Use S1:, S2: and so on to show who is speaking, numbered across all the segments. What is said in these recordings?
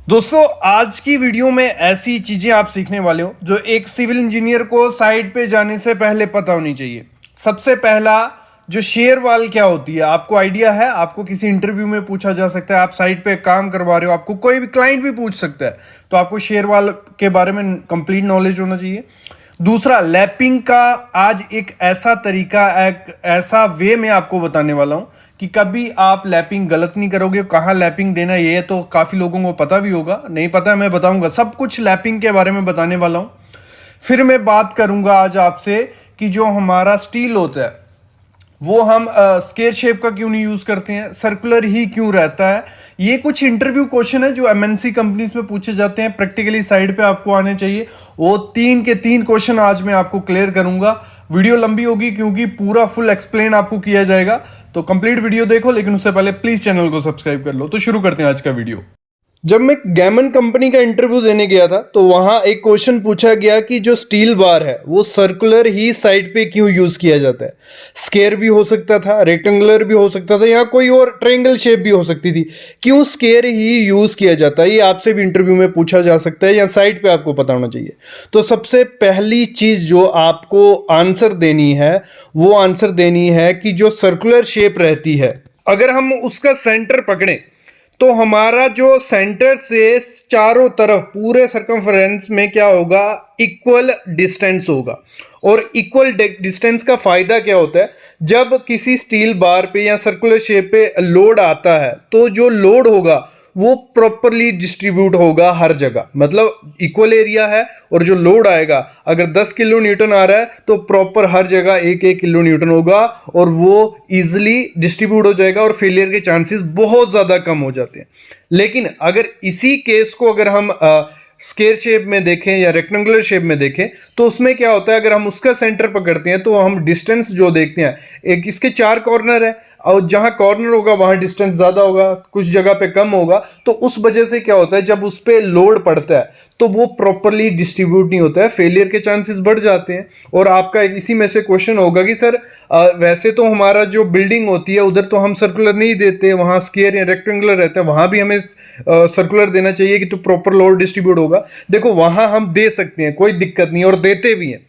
S1: दोस्तों आज की वीडियो में ऐसी चीजें आप सीखने वाले हो जो एक सिविल इंजीनियर को साइट पे जाने से पहले पता होनी चाहिए। सबसे पहला, जो शेयर वॉल क्या होती है आपको आइडिया है? आपको किसी इंटरव्यू में पूछा जा सकता है, आप साइट पे काम करवा रहे हो, आपको कोई भी क्लाइंट भी पूछ सकता है, तो आपको शेयर वॉल के बारे में कंप्लीट नॉलेज होना चाहिए। दूसरा, लैपिंग का आज एक ऐसा तरीका, एक ऐसा वे में आपको बताने वाला हूं कि कभी आप लैपिंग गलत नहीं करोगे। कहाँ लैपिंग देना ये तो काफ़ी लोगों को पता भी होगा, नहीं पता मैं बताऊंगा, सब कुछ लैपिंग के बारे में बताने वाला हूँ। फिर मैं बात करूंगा आज आपसे कि जो हमारा स्टील होता है वो हम स्क्वायर शेप का क्यों नहीं यूज़ करते हैं, सर्कुलर ही क्यों रहता है। ये कुछ इंटरव्यू क्वेश्चन है जो एमएनसी कंपनीज में पूछे जाते हैं, प्रैक्टिकली साइड पे आपको आने चाहिए। वो तीन के तीन क्वेश्चन आज मैं आपको क्लियर करूंगा। वीडियो लंबी होगी क्योंकि पूरा फुल एक्सप्लेन आपको किया जाएगा, तो कंप्लीट वीडियो देखो, लेकिन उससे पहले प्लीज चैनल को सब्सक्राइब कर लो। तो शुरू करते हैं आज का वीडियो। जब मैं गैमन कंपनी का इंटरव्यू देने गया था तो वहां एक क्वेश्चन पूछा गया कि जो स्टील बार है वो सर्कुलर ही साइड पे क्यों यूज किया जाता है। स्क्वायर भी हो सकता था, रेक्टेंगुलर भी हो सकता था, या कोई और ट्रायंगल शेप भी हो सकती थी। क्यों स्क्वायर ही यूज किया जाता है, ये आपसे भी इंटरव्यू में पूछा जा सकता है, या साइड पे आपको पता होना चाहिए। तो सबसे पहली चीज जो आपको आंसर देनी है वो आंसर देनी है कि जो सर्कुलर शेप रहती है, अगर हम उसका सेंटर पकड़ें तो हमारा जो सेंटर से चारों तरफ पूरे सरकमफ्रेंस में क्या होगा, इक्वल डिस्टेंस होगा। और इक्वल डिस्टेंस का फायदा क्या होता है, जब किसी स्टील बार पे या सर्कुलर शेप पे लोड आता है तो जो लोड होगा वो प्रॉपरली डिस्ट्रीब्यूट होगा हर जगह, मतलब इक्वल एरिया है और जो लोड आएगा, अगर 10 किलो न्यूटन आ रहा है तो प्रॉपर हर जगह 1-1 किलो न्यूटन होगा और वो इजिली डिस्ट्रीब्यूट हो जाएगा और फेलियर के चांसेस बहुत ज़्यादा कम हो जाते हैं। लेकिन अगर इसी केस को अगर हम स्क्वायर शेप में देखें या रेक्टेंगुलर शेप में देखें तो उसमें क्या होता है, अगर हम उसका सेंटर पकड़ते हैं तो हम डिस्टेंस जो देखते हैं, एक इसके 4 कॉर्नर है और जहां कॉर्नर होगा वहां डिस्टेंस ज्यादा होगा, कुछ जगह पे कम होगा। तो उस वजह से क्या होता है, जब उस पर लोड पड़ता है तो वो प्रॉपरली डिस्ट्रीब्यूट नहीं होता है, फेलियर के चांसेस बढ़ जाते हैं। और आपका इसी में से क्वेश्चन होगा कि सर वैसे तो हमारा जो बिल्डिंग होती है उधर तो हम सर्कुलर नहीं देते, वहां स्क्वायर या रेक्टेंगुलर रहता है, वहां भी हमें सर्कुलर देना चाहिए कि तो प्रॉपर लोड डिस्ट्रीब्यूट होगा। देखो वहां हम दे सकते हैं, कोई दिक्कत नहीं, और देते भी हैं।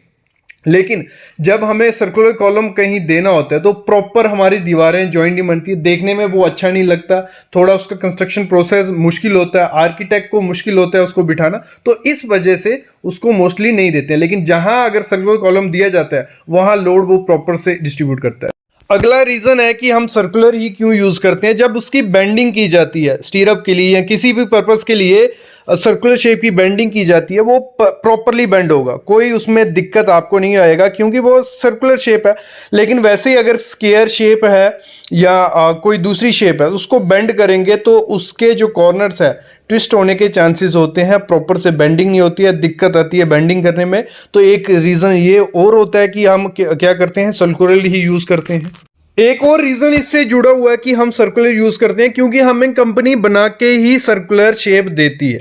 S1: लेकिन जब हमें सर्कुलर कॉलम कहीं देना होता है तो प्रॉपर हमारी दीवारें ज्वाइंट नहीं बनती है, देखने में वो अच्छा नहीं लगता, थोड़ा उसका कंस्ट्रक्शन प्रोसेस मुश्किल होता है, आर्किटेक्ट को मुश्किल होता है उसको बिठाना, तो इस वजह से उसको मोस्टली नहीं देते हैं। लेकिन जहां अगर सर्कुलर कॉलम दिया जाता है वहां लोड वो प्रॉपर से डिस्ट्रीब्यूट करता है। अगला रीजन है कि हम सर्कुलर ही क्यों यूज करते हैं, जब उसकी बेंडिंग की जाती है स्टीरअप के लिए या किसी भी पर्पस के लिए, सर्कुलर शेप की बेंडिंग की जाती है, वो प्रॉपरली बेंड होगा, कोई उसमें दिक्कत आपको नहीं आएगा क्योंकि वो सर्कुलर शेप है। लेकिन वैसे ही अगर स्क्वायर शेप है या कोई दूसरी शेप है उसको बेंड करेंगे तो उसके जो कॉर्नर्स है ट्विस्ट होने के चांसेस होते हैं, प्रॉपर से बेंडिंग नहीं होती है, दिक्कत आती है बेंडिंग करने में। तो एक रीज़न ये और होता है कि हम क्या करते हैं, सर्कुलर ही यूज़ करते हैं। एक और रीजन इससे जुड़ा हुआ है कि हम सर्कुलर यूज करते हैं क्योंकि हमें कंपनी बना के ही सर्कुलर शेप देती है।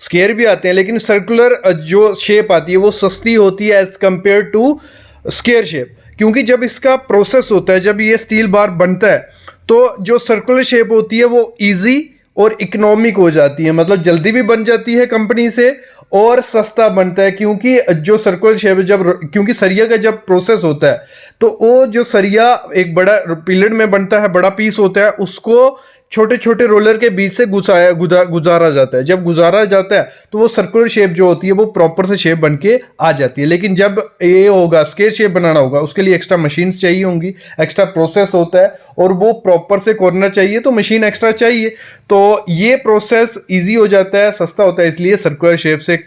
S1: स्क्वायर भी आते हैं लेकिन सर्कुलर जो शेप आती है वो सस्ती होती है as compare to square shape, क्योंकि जब इसका प्रोसेस होता है, जब ये स्टील बार बनता है तो जो सर्कुलर शेप होती है वो इजी और इकोनॉमिक हो जाती है, मतलब जल्दी भी बन जाती है कंपनी से और सस्ता बनता है। क्योंकि जो सर्कुलर शेप जब, क्योंकि सरिया का जब प्रोसेस होता है तो वो जो सरिया एक बड़ा पिलर में बनता है, बड़ा पीस होता है, उसको छोटे छोटे रोलर के बीच से गुजारा जाता है। जब गुजारा जाता है तो वो सर्कुलर शेप जो होती है वो प्रॉपर से शेप बन के आ जाती है। लेकिन जब ये होगा स्क्वायर शेप बनाना होगा उसके लिए एक्स्ट्रा मशीन्स चाहिए होंगी, एक्स्ट्रा प्रोसेस होता है और वो प्रॉपर से कॉर्नर चाहिए तो मशीन एक्स्ट्रा चाहिए। तो ये प्रोसेस ईजी हो जाता है, सस्ता होता है, इसलिए सर्कुलर शेप से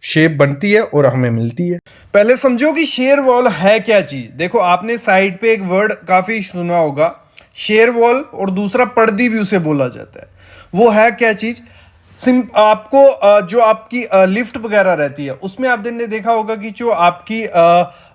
S1: शेप बनती है और हमें मिलती है। पहले समझो कि शेयर वॉल है क्या चीज। देखो आपने साइड पे एक वर्ड काफी सुना होगा, शेयर वॉल, और दूसरा पर्दी भी उसे बोला जाता है। वो है क्या चीज? आपको जो आपकी लिफ्ट वगैरह रहती है उसमें आपने देखा होगा कि जो आपकी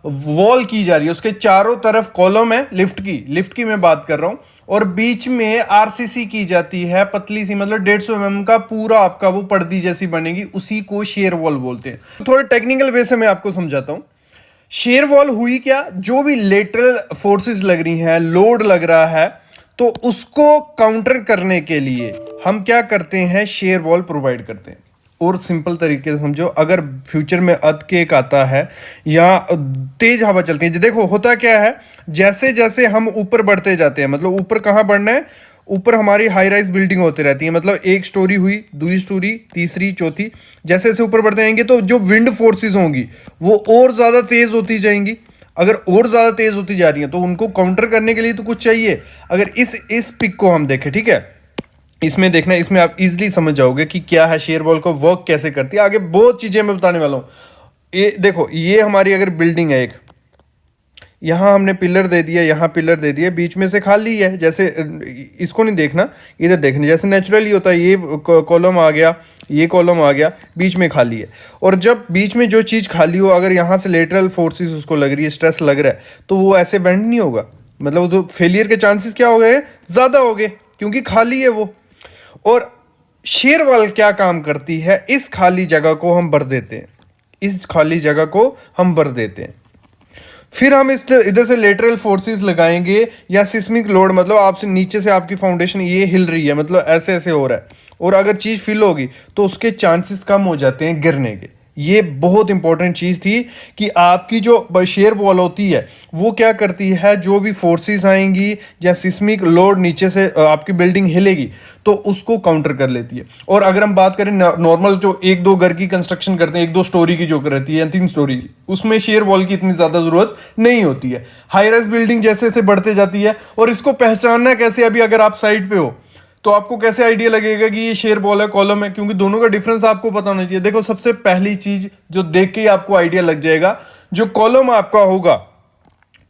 S1: वॉल की जा रही है उसके चारों तरफ कॉलम है, लिफ्ट की मैं बात कर रहा हूं, और बीच में आरसीसी की जाती है, पतली सी, मतलब 150 mm का पूरा आपका वो पर्दी जैसी बनेगी, उसी को शेयर वॉल बोलते हैं। थोड़ा टेक्निकल वे से मैं आपको समझाता हूं। शेयर वॉल हुई क्या, जो भी लेटरल फोर्सेस लग रही हैं, लोड लग रहा है, तो उसको काउंटर करने के लिए हम क्या करते हैं, शेयर वॉल प्रोवाइड करते हैं। और सिंपल तरीके से समझो, अगर फ्यूचर में अर्थक्वेक आता है या तेज हवा चलती है, देखो होता क्या है, जैसे जैसे हम ऊपर बढ़ते जाते हैं, मतलब ऊपर कहाँ बढ़ना है, ऊपर हमारी हाई राइज बिल्डिंग होती रहती है, मतलब एक स्टोरी हुई, दूसरी स्टोरी, तीसरी, चौथी, जैसे जैसे ऊपर बढ़ते जाएंगे तो जो विंड फोर्सेस होंगी वो और ज़्यादा तेज़ होती जाएंगी। अगर और ज़्यादा तेज़ होती जा रही हैं तो उनको काउंटर करने के लिए तो कुछ चाहिए। अगर इस पिक को हम देखें, ठीक है, इसमें देखना, इसमें आप इजीली समझ जाओगे कि क्या है, शेयर वॉल को वर्क कैसे करती है। आगे बहुत चीज़ें मैं बताने वाला हूँ। ये देखो, ये हमारी अगर बिल्डिंग है एक, यहाँ हमने पिलर दे दिया, यहाँ पिलर दे दिया, बीच में से खाली है, जैसे इसको नहीं देखना, इधर देखना, जैसे नेचुरली होता है, ये कॉलम आ गया, ये कॉलम आ गया, बीच में खाली है। और जब बीच में जो चीज़ खाली हो, अगर यहाँ से लेटरल फोर्सेस उसको लग रही है, स्ट्रेस लग रहा है, तो वो ऐसे बेंड नहीं होगा, मतलब तो फेलियर के चांसेस क्या हो गए, ज़्यादा हो गए, क्योंकि खाली है वो। और शेयर वॉल क्या काम करती है, इस खाली जगह को हम भर देते हैं, इस खाली जगह को हम भर देते हैं। फिर हम इस इधर से लेटरल फोर्सेस लगाएंगे या सिस्मिक लोड, मतलब आपसे नीचे से आपकी फाउंडेशन ये हिल रही है, मतलब ऐसे ऐसे हो रहा है, और अगर चीज़ फिल होगी तो उसके चांसेस कम हो जाते हैं गिरने के। ये बहुत इंपॉर्टेंट चीज़ थी कि आपकी जो शेयर वॉल होती है वो क्या करती है, जो भी फोर्सेस आएंगी या सिस्मिक लोड नीचे से आपकी बिल्डिंग हिलेगी तो उसको काउंटर कर लेती है। और अगर हम बात करें नॉर्मल जो एक दो घर की कंस्ट्रक्शन करते हैं, एक दो स्टोरी की जो रहती है या तीन स्टोरी की, उसमें शेयर वॉल की इतनी ज़्यादा ज़रूरत नहीं होती है। हाई राइज बिल्डिंग जैसे जैसे बढ़ते जाती है, और इसको पहचानना कैसे, अभी अगर आप साइड पे हो तो आपको कैसे आइडिया लगेगा कि ये शेयर वॉल है कॉलम है, क्योंकि दोनों का डिफरेंस आपको पता होना चाहिए। देखो, सबसे पहली चीज जो देख के ही आपको आइडिया लग जाएगा, जो कॉलम आपका होगा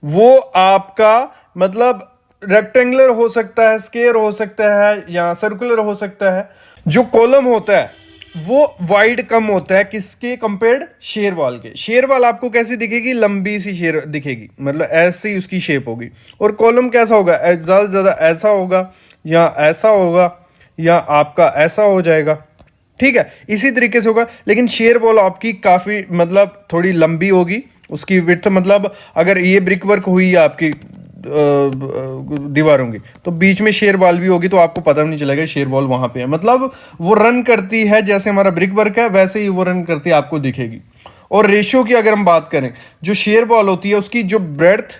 S1: वो आपका मतलब रेक्टेंगुलर हो सकता है, स्क्वायर हो सकता है या सर्कुलर हो सकता है। जो कॉलम होता है वो वाइड कम होता है किसके कंपेयर्ड, शेयर वॉल के। शेयर वॉल आपको कैसी दिखेगी, लंबी सी शेयर दिखेगी, मतलब ऐसे ही उसकी शेप होगी। और कॉलम कैसा होगा, ज़्यादा से ज़्यादा ऐसा होगा या ऐसा होगा या आपका ऐसा हो जाएगा, ठीक है, इसी तरीके से होगा। लेकिन शेयर वॉल आपकी काफ़ी मतलब थोड़ी लंबी होगी, उसकी विड्थ, मतलब अगर ये ब्रिक वर्क हुई है आपकी दीवारों की, तो बीच में शेयर वॉल भी होगी, तो आपको पता भी नहीं चलेगा शेयर वॉल वहाँ पे है। मतलब वो रन करती है, जैसे हमारा ब्रिक वर्क है वैसे ही वो रन करती है, आपको दिखेगी। और रेशियो की अगर हम बात करें, जो शेयर वॉल होती है उसकी जो ब्रेड्थ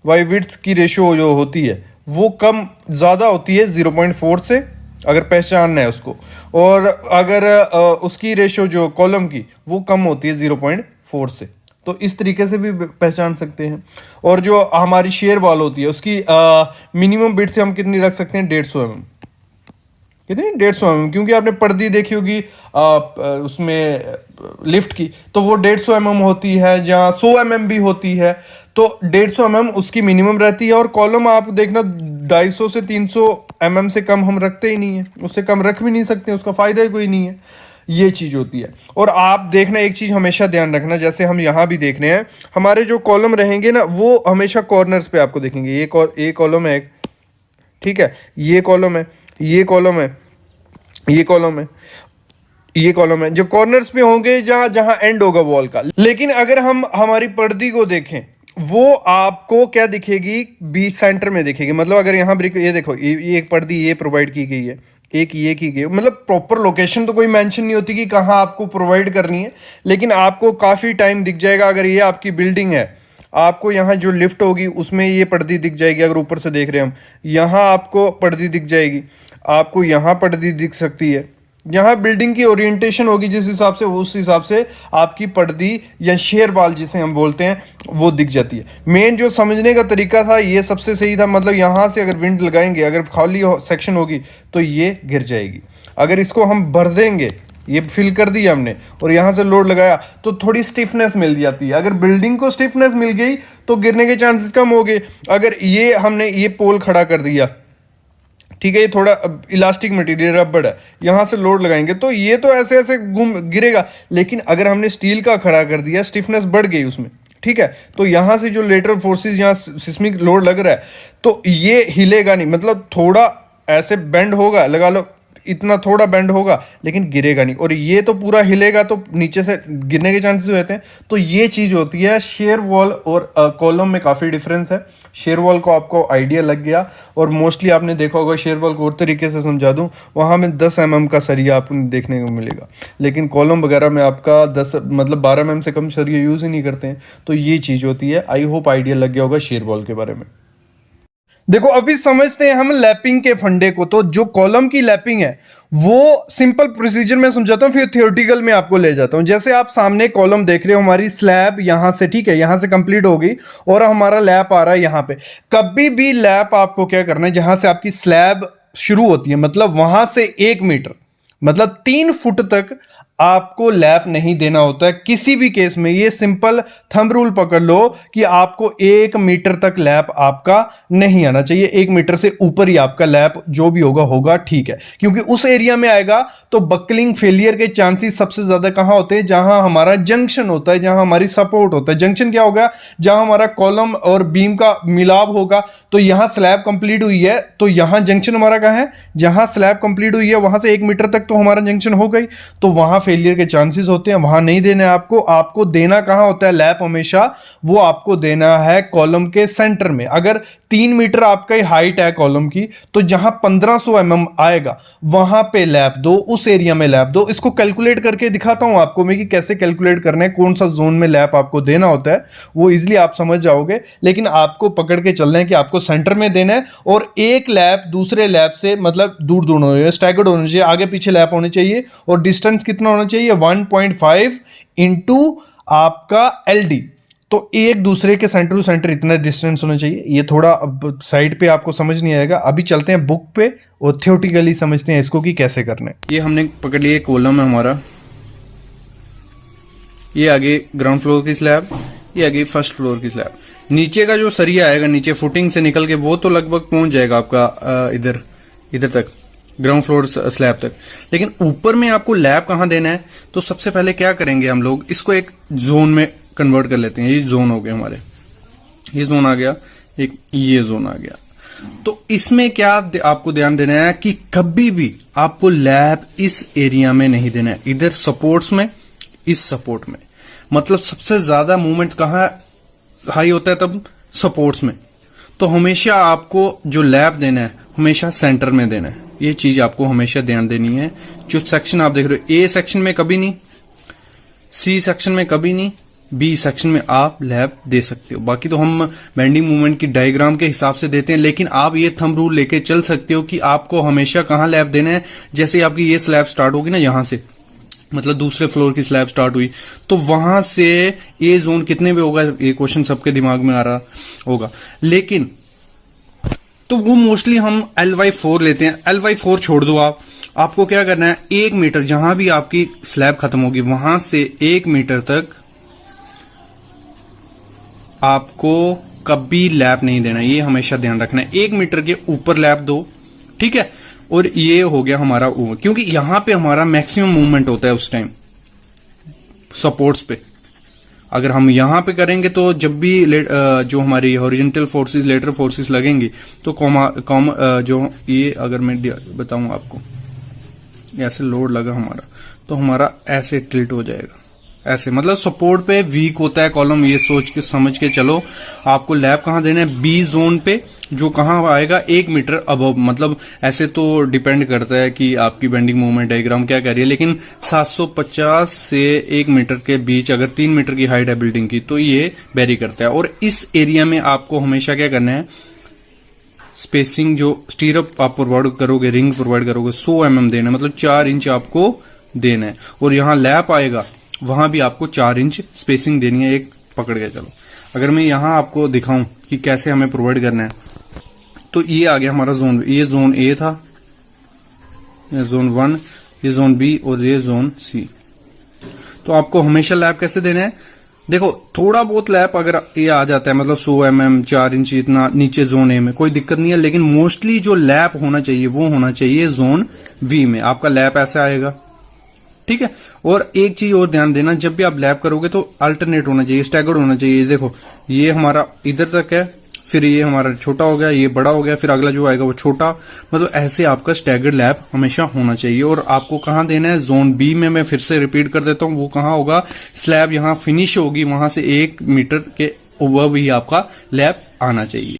S1: वाई विड्थ की रेशियो जो होती है वो कम ज़्यादा होती है 0.4 से, अगर पहचानना है उसको। और अगर उसकी रेशियो जो कॉलम की वो कम होती है 0.4 से, तो इस तरीके से भी पहचान सकते हैं। और जो हमारी शेयर वॉल होती है उसकी मिनिमम विड्थ से हम कितनी रख सकते हैं, 150 mm। कितनी, 150 mm, क्योंकि आपने पर्दी देखी होगी उसमें लिफ्ट की, तो वो 150 mm होती है, जहाँ 100 mm भी होती है, तो 150 mm उसकी मिनिमम रहती है। और कॉलम आप देखना 250 से 300 mm से कम हम रखते ही नहीं है, उससे कम रख भी नहीं सकते, उसका फ़ायदा ही कोई नहीं है, ये चीज़ होती है। और आप देखना एक चीज़ हमेशा ध्यान रखना, जैसे हम यहाँ भी देख रहे हैं, हमारे जो कॉलम रहेंगे ना वो हमेशा कॉर्नर्स पे आपको देखेंगे। ये कॉलम है एक, ठीक है, ये कॉलम है, ये कॉलम है, ये कॉलम है, ये कॉलम है, जो कॉर्नर्स पे होंगे जहां जहां एंड होगा वॉल का। लेकिन अगर हम हमारी पर्दी को देखें, वो आपको क्या दिखेगी, बीच सेंटर में दिखेगी। मतलब अगर यहाँ ब्रिक, ये देखो, ये एक पर्दी ये प्रोवाइड की गई है, एक ये की गई, मतलब प्रॉपर लोकेशन तो कोई मेंशन नहीं होती कि कहाँ आपको प्रोवाइड करनी है, लेकिन आपको काफ़ी टाइम दिख जाएगा। अगर ये आपकी बिल्डिंग है, आपको यहाँ जो लिफ्ट होगी उसमें ये पर्दी दिख जाएगी, अगर ऊपर से देख रहे हैं हम, यहाँ आपको पर्दी दिख जाएगी, आपको यहाँ पर्दी दिख सकती है, यहाँ बिल्डिंग की ओरिएंटेशन होगी जिस हिसाब से, उस हिसाब से आपकी पर्दी या शेयर वॉल जिसे हम बोलते हैं वो दिख जाती है। मेन जो समझने का तरीका था ये सबसे सही था, मतलब यहाँ से अगर विंड लगाएंगे, अगर खाली सेक्शन होगी तो ये गिर जाएगी। अगर इसको हम भर देंगे, ये फिल कर दिया हमने और यहाँ से लोड लगाया, तो थोड़ी स्टिफनेस मिल जाती है। अगर बिल्डिंग को स्टिफनेस मिल गई तो गिरने के चांसेस कम हो गए। अगर ये हमने ये पोल खड़ा कर दिया, ठीक है, ये थोड़ा इलास्टिक मटेरियल रबड़ है, यहाँ से लोड लगाएंगे तो ये तो ऐसे ऐसे घूम गिरेगा। लेकिन अगर हमने स्टील का खड़ा कर दिया, स्टिफनेस बढ़ गई उसमें, ठीक है, तो यहाँ से जो लेटरल फोर्सेस, यहाँ सिस्मिक लोड लग रहा है, तो ये हिलेगा नहीं, मतलब थोड़ा ऐसे बेंड होगा, लगा लो इतना थोड़ा बेंड होगा लेकिन गिरेगा नहीं, और ये तो पूरा हिलेगा तो नीचे से गिरने के चांसेस रहते हैं। तो ये चीज़ होती है। शेयर वॉल और कॉलम में काफ़ी डिफरेंस है। शेयर वॉल को आपको आइडिया लग गया, और मोस्टली आपने देखा होगा, शेयर वॉल को और तरीके से समझा दूं, वहाँ में 10 mm का सरिया आपको देखने को मिलेगा, लेकिन कॉलम वगैरह में आपका 10 मतलब 12 mm से कम सरिया यूज़ ही नहीं करते हैं। तो ये चीज़ होती है। आई होप आइडिया लग गया होगा शेयर वॉल के बारे में। देखो अभी समझते हैं हम लैपिंग के फंडे को। तो जो कॉलम की लैपिंग है वो सिंपल प्रोसीजर में समझाता हूँ, फिर थियोरेटिकल में आपको ले जाता हूँ। जैसे आप सामने कॉलम देख रहे हो, हमारी स्लैब यहाँ से, ठीक है, यहाँ से कंप्लीट हो गई और हमारा लैप आ रहा है यहाँ पे। कभी भी लैप आपको क्या करना है, जहाँ से आपकी स्लैब शुरू होती है, मतलब वहाँ से 1 मीटर मतलब 3 फुट तक आपको लैप नहीं देना होता है किसी भी केस में। ये सिंपल थंब रूल पकड़ लो कि आपको 1 मीटर तक लैप आपका नहीं आना चाहिए। 1 मीटर से ऊपर ही आपका लैप जो भी होगा ठीक है, क्योंकि उस एरिया में आएगा तो बकलिंग फेलियर के चांसेस सबसे ज्यादा कहां होते हैं, जहां हमारा जंक्शन होता है, जहां हमारी सपोर्ट होता है। जंक्शन क्या होगा, जहां हमारा कॉलम और बीम का मिलाप होगा। तो यहां स्लैब कंप्लीट हुई है तो यहां जंक्शन हमारा कहां है, जहां स्लैब कंप्लीट हुई है वहां से 1 मीटर तक तो हमारा जंक्शन हो गई, तो वहां फेलियर के चांसेस होते हैं। वहां नहीं देना है आपको। आपको देना कहां होता है लैप, हमेशा वो आपको देना है कॉलम के सेंटर में। अगर 3 मीटर आपका हाइट है कॉलम की, तो जहां 1500 mm आएगा वहां पे लैप दो, उस एरिया में लैप दो। इसको कैलकुलेट करके दिखाता हूं आपको मैं कि कैसे कैलकुलेट करना है, कौन सा जोन में लैप आपको देना होता है, वो इजिली आप समझ जाओगे। लेकिन आपको पकड़ के चलना है कि आपको सेंटर में देना है, और एक लैप दूसरे लैप से मतलब दूर दूर होना चाहिए, स्टैगर्ड होना चाहिए, आगे पीछे लैप होने चाहिए। और डिस्टेंस कितना होना चाहिए, 1.5 इंटू आपका LD। तो एक दूसरे के सेंटर टू सेंटर इतना डिस्टेंस होना चाहिए। ये थोड़ा अब साइड पे आपको समझ नहीं आएगा, अभी चलते हैं बुक पे और थियोरेटिकली समझते हैं इसको कि कैसे करना है। ये हमने पकड़ लिया कॉलम है हमारा, ये आगे ग्राउंड फ्लोर की स्लैब, ये आगे फर्स्ट फ्लोर की स्लैब। नीचे का जो सरिया आएगा नीचे फुटिंग से निकल के वो तो लगभग पहुंच जाएगा आपका इधर तक, ग्राउंड फ्लोर स्लैब तक। लेकिन ऊपर में आपको लैब कहां देना है, तो सबसे पहले क्या करेंगे हम लोग, इसको एक जोन में कन्वर्ट कर लेते हैं। ये जोन हो गया हमारे, ये जोन आ गया, एक ये जोन आ गया। तो इसमें क्या आपको ध्यान देना है कि कभी भी आपको लैब इस एरिया में नहीं देना है, इधर सपोर्ट्स में, इस सपोर्ट में। मतलब सबसे ज्यादा मूवमेंट कहां हाई होता है, तब सपोर्ट्स में। तो हमेशा आपको जो लैब देना है हमेशा सेंटर में देना है। ये चीज आपको हमेशा ध्यान देनी है। जो सेक्शन आप देख रहे हो, ए सेक्शन में कभी नहीं, सी सेक्शन में कभी नहीं, बी सेक्शन में आप लैब दे सकते हो। बाकी तो हम बेंडिंग मूवमेंट की डायग्राम के हिसाब से देते हैं, लेकिन आप ये थंब रूल लेके चल सकते हो कि आपको हमेशा कहां लैब देना है। जैसे आपकी ये स्लैब स्टार्ट होगी ना, यहां से मतलब दूसरे फ्लोर की स्लैब स्टार्ट हुई, तो वहां से ये जोन कितने पे होगा, ये क्वेश्चन सबके दिमाग में आ रहा होगा। लेकिन तो वो मोस्टली हम LY4 लेते हैं। LY4 छोड़ दो आप, आपको क्या करना है, 1 मीटर जहां भी आपकी स्लैब खत्म होगी वहां से 1 मीटर तक आपको कभी लैप नहीं देना, ये हमेशा ध्यान रखना है। 1 मीटर के ऊपर लैप दो, ठीक है। और ये हो गया हमारा ओवर, क्योंकि यहां पे हमारा मैक्सिमम मूवमेंट होता है उस टाइम सपोर्ट्स पे। अगर हम यहां पे करेंगे तो जब भी जो हमारी हॉरिजॉन्टल फोर्सेस, लेटरल फोर्सेस लगेंगी, तो जो ये अगर मैं बताऊं आपको, ऐसे लोड लगा हमारा, तो हमारा ऐसे टिल्ट हो जाएगा, ऐसे मतलब सपोर्ट पे वीक होता है कॉलम। ये सोच के समझ के चलो आपको लैब कहां देना है, बी जोन पे, जो कहां आएगा 1 मीटर अबव। मतलब ऐसे तो डिपेंड करता है कि आपकी बेंडिंग मूवमेंट डायग्राम क्या कह रही है, लेकिन 750 से 1 मीटर के बीच अगर 3 मीटर की हाइट है बिल्डिंग की, तो ये वेरी करता है। और इस एरिया में आपको हमेशा क्या करना है, स्पेसिंग जो स्टीरअप आप प्रोवाइड करोगे, रिंग प्रोवाइड करोगे, 100 mm देना है, मतलब 4 इंच आपको देना है। और यहां लैप आएगा वहां भी आपको 4 इंच स्पेसिंग देनी है, एक पकड़ के चलो। अगर मैं यहां आपको दिखाऊं कि कैसे हमें प्रोवाइड करना है, तो ये आ गया हमारा जोन, ये जोन ए था, ये जोन 1, ये जोन बी और ये जोन सी। तो आपको हमेशा लैप कैसे देना है, देखो थोड़ा बहुत लैप अगर ये आ जाता है, मतलब 100 mm 4 इंच इतना नीचे जोन ए में कोई दिक्कत नहीं है, लेकिन मोस्टली जो लैप होना चाहिए वो होना चाहिए जोन बी में। आपका लैप ऐसा आएगा, ठीक है। और एक चीज और ध्यान देना, जब भी आप लैप करोगे तो अल्टरनेट होना चाहिए, स्टैगर्ड होना चाहिए। देखो ये हमारा इधर तक है, फिर ये हमारा छोटा हो गया, ये बड़ा हो गया, फिर अगला जो आएगा वो छोटा। मतलब ऐसे आपका स्टैगर्ड लैब हमेशा होना चाहिए। और आपको कहाँ देना है, जोन बी में। मैं फिर से रिपीट कर देता हूँ, वो कहाँ होगा, स्लैब यहाँ फिनिश होगी, वहां से 1 मीटर के ओवर ही आपका लैब आना चाहिए।